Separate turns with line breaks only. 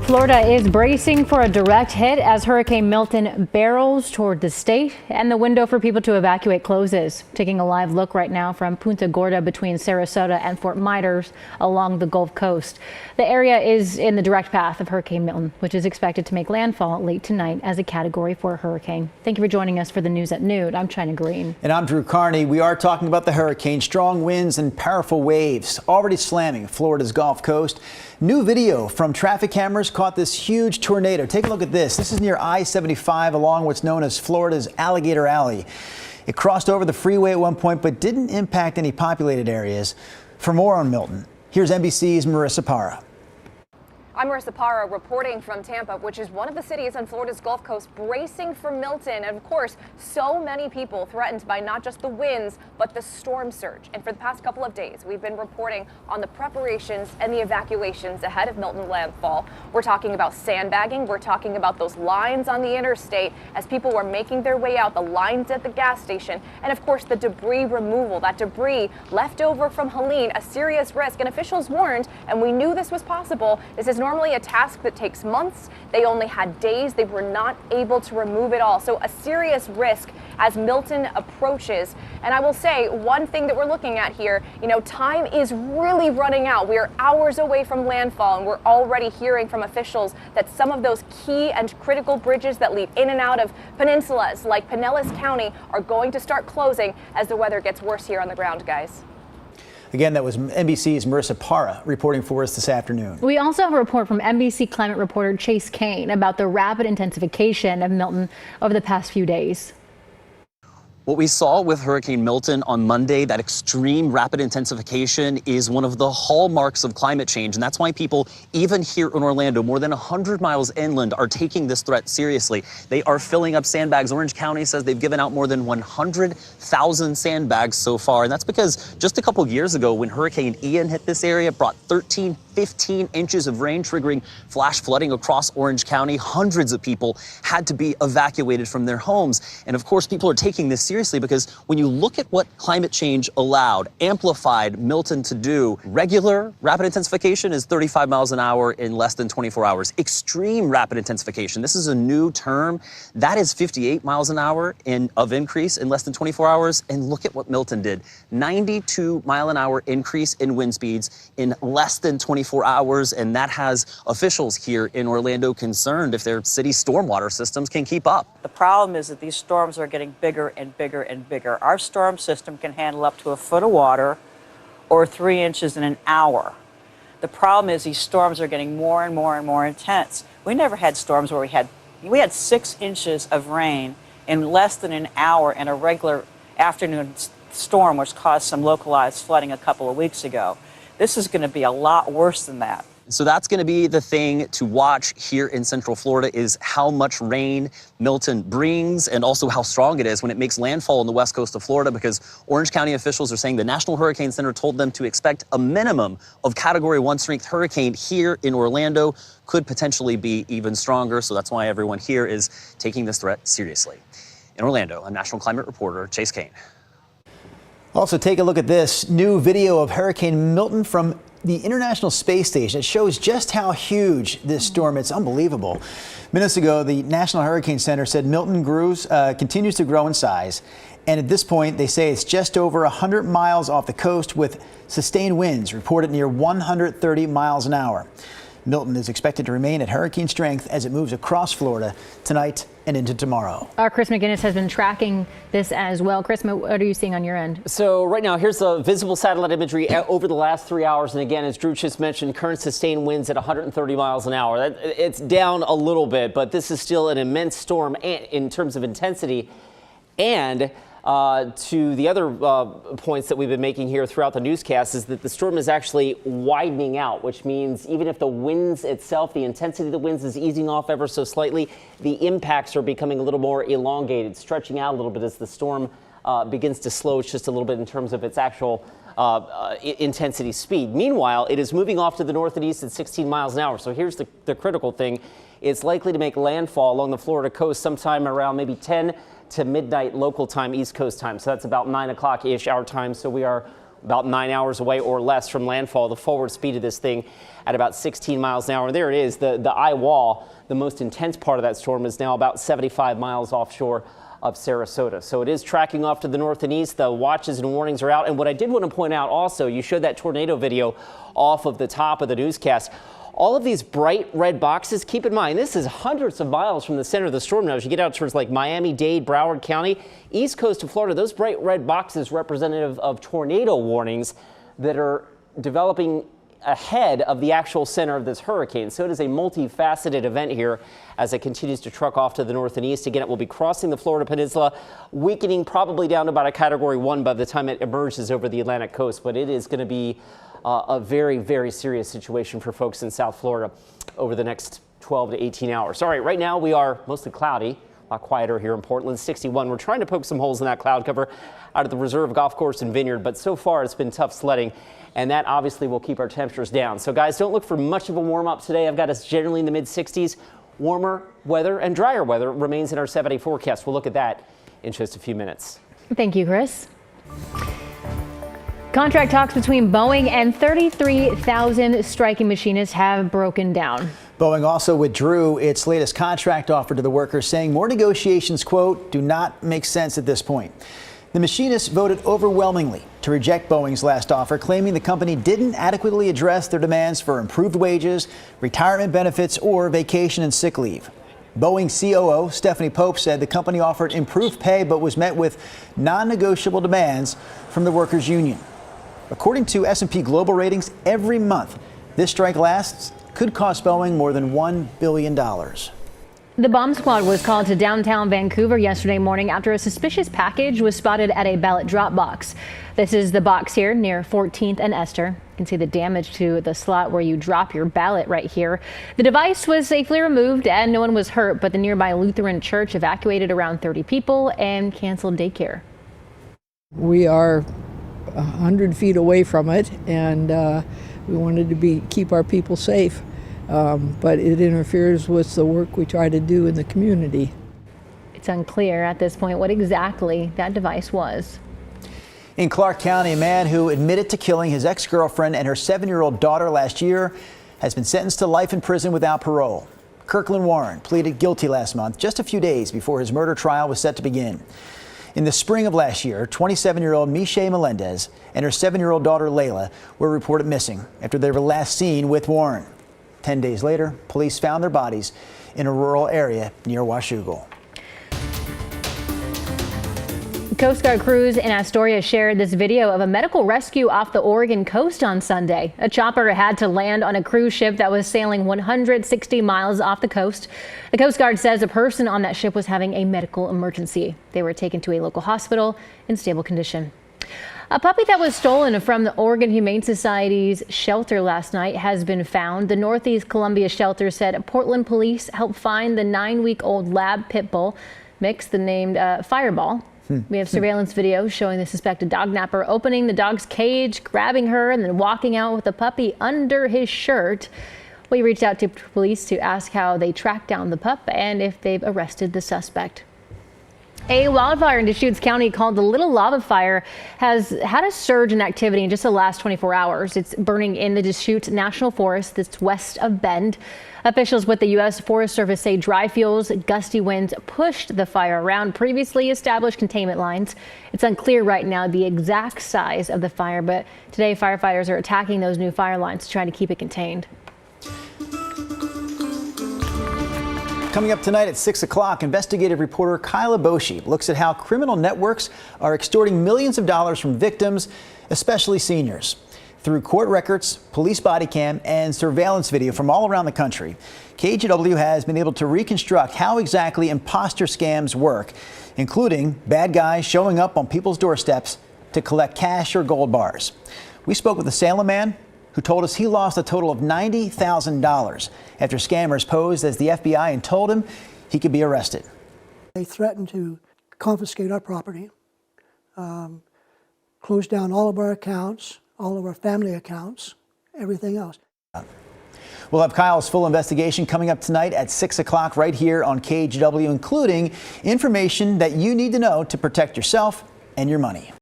Florida is bracing for a direct hit as Hurricane Milton barrels toward the state, and the window for people to evacuate closes. Taking a live look right now from Punta Gorda between Sarasota and Fort Myers along the Gulf Coast. The area is in the direct path of Hurricane Milton, which is expected to make landfall late tonight as a Category 4 hurricane. Thank you for joining us for the news at noon. I'm China Green.
And I'm Drew Carney. We are talking about the hurricane. Strong winds and powerful waves already slamming Florida's Gulf Coast. New video from traffic cameras caught this huge tornado. Take a look at this. This is near I-75 along what's known as Florida's Alligator Alley. It crossed over the freeway at one point, but didn't impact any populated areas. For more on Milton, here's NBC's Marissa Parra.
I'm Marissa Parra reporting from Tampa, which is one of the cities on Florida's Gulf Coast bracing for Milton. And of course, so many people threatened by not just the winds, but the storm surge. And for the past couple of days, we've been reporting on the preparations and the evacuations ahead of Milton landfall. We're talking about sandbagging. We're talking about those lines on the interstate as people were making their way out, the lines at the gas station, and of course, the debris removal. That debris left over from Helene, a serious risk. And officials warned, and we knew this was possible. This is normally a task that takes months. They only had days. They were not able to remove it all. So a serious risk as Milton approaches. And I will say one thing that we're looking at here, time is really running out. We are hours away from landfall, and we're already hearing from officials that some of those key and critical bridges that lead in and out of peninsulas like Pinellas County are going to start closing as the weather gets worse here on the ground, guys.
Again, that was NBC's Marissa Parra reporting for us this afternoon.
We also have a report from NBC climate reporter Chase Kane about the rapid intensification of Milton over the past few days.
What we saw with Hurricane Milton on Monday, that extreme rapid intensification, is one of the hallmarks of climate change. And that's why people, even here in Orlando, more than 100 miles inland, are taking this threat seriously. They are filling up sandbags. Orange County says they've given out more than 100,000 sandbags so far. And that's because just a couple years ago, when Hurricane Ian hit this area, it brought 15 inches of rain, triggering flash flooding across Orange County. Hundreds of people had to be evacuated from their homes. And of course, people are taking this seriously because when you look at what climate change amplified Milton to do, regular rapid intensification is 35 miles an hour in less than 24 hours. Extreme rapid intensification, this is a new term, that is 58 miles an hour of increase in less than 24 hours. And look at what Milton did, 92 mile an hour increase in wind speeds in less than 24 hours. And that has officials here in Orlando concerned if their city stormwater systems can keep up.
The problem is that these storms are getting bigger and bigger and bigger. Our storm system can handle up to a foot of water or 3 inches in an hour. The problem is these storms are getting more and more and more intense. We never had storms where we had 6 inches of rain in less than an hour in a regular afternoon storm, which caused some localized flooding a couple of weeks ago. This is going to be a lot worse than that.
So that's going to be the thing to watch here in Central Florida, is how much rain Milton brings and also how strong it is when it makes landfall on the west coast of Florida, because Orange County officials are saying the National Hurricane Center told them to expect a minimum of Category 1 strength hurricane here in Orlando, could potentially be even stronger. So that's why everyone here is taking this threat seriously. In Orlando, a national climate reporter, Chase Kane.
Also, take a look at this new video of Hurricane Milton from the International Space Station. It shows just how huge this storm is. It's unbelievable. Minutes ago, the National Hurricane Center said Milton continues to grow in size. And at this point, they say it's just over 100 miles off the coast with sustained winds reported near 130 miles an hour. Milton is expected to remain at hurricane strength as it moves across Florida tonight and into tomorrow.
Our Chris McGinnis has been tracking this as well. Chris, what are you seeing on your end?
So right now, here's the visible satellite imagery over the last 3 hours. And again, as Drew just mentioned, current sustained winds at 130 miles an hour. It's down a little bit, but this is still an immense storm in terms of intensity. And to the other points that we've been making here throughout the newscast is that the storm is actually widening out, which means even if the winds itself, the intensity of the winds is easing off ever so slightly, the impacts are becoming a little more elongated, stretching out a little bit as the storm begins to slow just a little bit in terms of its actual intensity speed. Meanwhile, it is moving off to the north and east at 16 miles an hour. So here's the critical thing. It's likely to make landfall along the Florida coast sometime around maybe 10 to midnight local time, East Coast time. So that's about 9 o'clock-ish our time. So we are about 9 hours away or less from landfall. The forward speed of this thing at about 16 miles an hour. And there it is, the eye wall, the most intense part of that storm, is now about 75 miles offshore of Sarasota. So it is tracking off to the north and east. The watches and warnings are out. And what I did want to point out also, you showed that tornado video off of the top of the newscast. All of these bright red boxes, keep in mind, this is hundreds of miles from the center of the storm now. As you get out towards like Miami-Dade, Broward County, east coast of Florida, those bright red boxes representative of tornado warnings that are developing ahead of the actual center of this hurricane. So it is a multifaceted event here as it continues to truck off to the north and east. Again, it will be crossing the Florida Peninsula, weakening probably down to about a Category 1 by the time it emerges over the Atlantic coast. But it is going to be a very, very serious situation for folks in South Florida over the next 12 to 18 hours. All right, right now we are mostly cloudy, a lot quieter here in Portland, 61. We're trying to poke some holes in that cloud cover out of the Reserve Golf Course and Vineyard, but so far it's been tough sledding, and that obviously will keep our temperatures down. So guys, don't look for much of a warm up today. I've got us generally in the mid 60s. Warmer weather and drier weather remains in our 7-day forecast. We'll look at that in just a few minutes.
Thank you, Chris. Contract talks between Boeing and 33,000 striking machinists have broken down.
Boeing also withdrew its latest contract offer to the workers, saying more negotiations, quote, do not make sense at this point. The machinists voted overwhelmingly to reject Boeing's last offer, claiming the company didn't adequately address their demands for improved wages, retirement benefits, or vacation and sick leave. Boeing COO Stephanie Pope said the company offered improved pay but was met with non-negotiable demands from the workers' union. According to S&P Global Ratings, every month this strike lasts could cost Boeing more than $1 billion.
The bomb squad was called to downtown Vancouver yesterday morning after a suspicious package was spotted at a ballot drop box. This is the box here near 14th and Esther. You can see the damage to the slot where you drop your ballot right here. The device was safely removed and no one was hurt, but the nearby Lutheran church evacuated around 30 people and canceled daycare.
We are 100 feet away from it, and we wanted to keep our people safe, but it interferes with the work we try to do in the community.
It's unclear at this point what exactly that device was.
In Clark County, a man who admitted to killing his ex-girlfriend and her 7-year-old daughter last year has been sentenced to life in prison without parole. Kirkland Warren pleaded guilty last month, just a few days before his murder trial was set to begin. In the spring of last year, 27-year-old Michelle Melendez and her 7-year-old daughter Layla were reported missing after they were last seen with Warren. 10 days later, police found their bodies in a rural area near Washougal.
Coast Guard crews in Astoria shared this video of a medical rescue off the Oregon coast on Sunday. A chopper had to land on a cruise ship that was sailing 160 miles off the coast. The Coast Guard says a person on that ship was having a medical emergency. They were taken to a local hospital in stable condition. A puppy that was stolen from the Oregon Humane Society's shelter last night has been found. The Northeast Columbia shelter said Portland police helped find the 9-week-old lab pit bull mix, the named Fireball. We have surveillance video showing the suspected dog napper opening the dog's cage, grabbing her, and then walking out with the puppy under his shirt. We reached out to police to ask how they tracked down the pup and if they've arrested the suspect. A wildfire in Deschutes County called the Little Lava Fire has had a surge in activity in just the last 24 hours. It's burning in the Deschutes National Forest that's west of Bend. Officials with the U.S. Forest Service say dry fuels, gusty winds pushed the fire around previously established containment lines. It's unclear right now the exact size of the fire, but today firefighters are attacking those new fire lines to try to keep it contained.
Coming up tonight at 6 o'clock, investigative reporter Kyla Boshi looks at how criminal networks are extorting millions of dollars from victims, especially seniors. Through court records, police body cam, and surveillance video from all around the country, KGW has been able to reconstruct how exactly imposter scams work, including bad guys showing up on people's doorsteps to collect cash or gold bars. We spoke with a Salem man who told us he lost a total of $90,000 after scammers posed as the FBI and told him he could be arrested.
They threatened to confiscate our property, close down all of our accounts, all of our family accounts, everything else.
We'll have Kyle's full investigation coming up tonight at 6 o'clock right here on KGW, including information that you need to know to protect yourself and your money.